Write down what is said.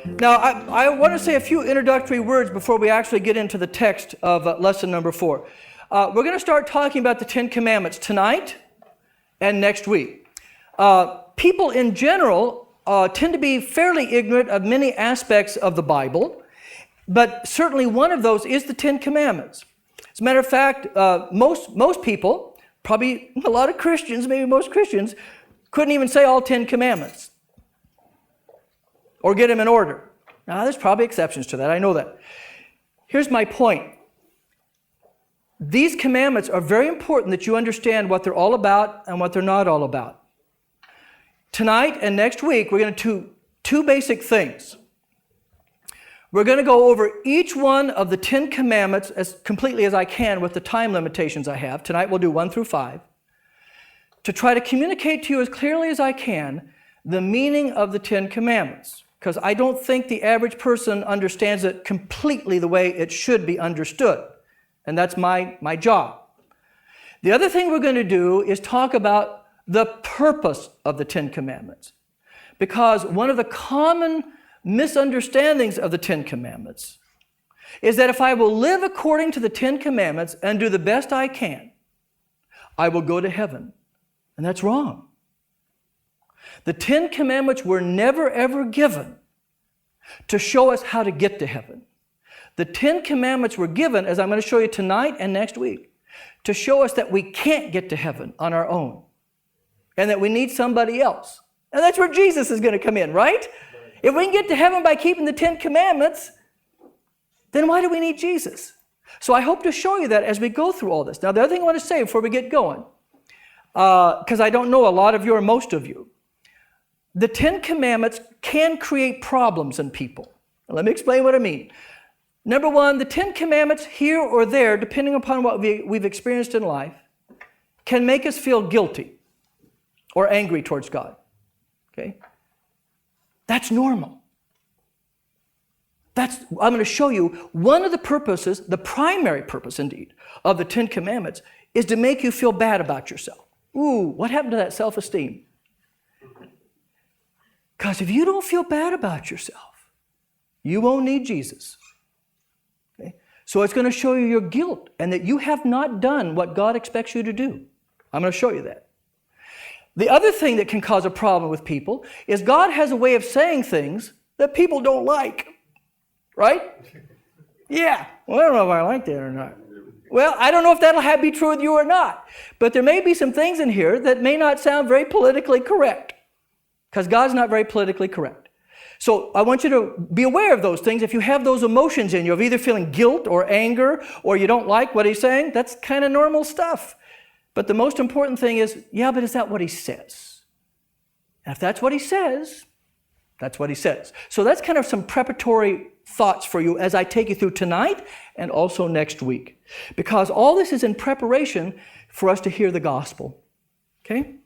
Now, I want to say a few introductory words before we actually get into the text of lesson number 4. We're going to start talking about the Ten Commandments tonight and next week. People in general tend to be fairly ignorant of many aspects of the Bible, but certainly one of those is the Ten Commandments. As a matter of fact, most people, probably a lot of Christians, maybe most Christians, couldn't even say all 10 commandments or get them in order. Now, there's probably exceptions to that. I know that. Here's my point. These commandments are very important that you understand what they're all about and what they're not all about. Tonight and next week, we're going to do two basic things. We're going to go over each one of the 10 commandments as completely as I can with the time limitations I have. Tonight we'll do 1 through 5. To try to communicate to you as clearly as I can the meaning of the 10 commandments. Because I don't think the average person understands it completely the way it should be understood. And that's my job. The other thing we're going to do is talk about the purpose of the 10 commandments. Because one of the common misunderstandings of the 10 commandments is that if I will live according to the 10 commandments and do the best I can, I will go to heaven. And that's wrong. The 10 commandments were never ever given to show us how to get to heaven. The 10 commandments were given, as I'm going to show you tonight and next week, to show us that we can't get to heaven on our own and that we need somebody else. And that's where Jesus is going to come in, right? If we can get to heaven by keeping the 10 commandments, then why do we need Jesus? So I hope to show you that as we go through all this. Now, the other thing I want to say before we get going, because I don't know a lot of you or most of you, the 10 commandments can create problems in people. Let me explain what I mean. Number one, the 10 commandments here or there, depending upon what we've experienced in life, can make us feel guilty or angry towards God. Okay? That's normal. I'm going to show you one of the purposes, the primary purpose indeed, of the 10 commandments is to make you feel bad about yourself. Ooh, what happened to that self-esteem? Because if you don't feel bad about yourself, you won't need Jesus. Okay? So it's going to show you your guilt and that you have not done what God expects you to do. I'm going to show you that. The other thing that can cause a problem with people is God has a way of saying things that people don't like. Right? Yeah. Well, I don't know if I like that or not. Well, I don't know if that'll be true with you or not. But there may be some things in here that may not sound very politically correct. Because God's not very politically correct. So I want you to be aware of those things. If you have those emotions in you of either feeling guilt or anger or you don't like what he's saying, that's kind of normal stuff. But the most important thing is, yeah, but is that what he says? And if that's what he says, that's what he says. So that's kind of some preparatory thoughts for you as I take you through tonight and also next week. Because all this is in preparation for us to hear the gospel. Okay?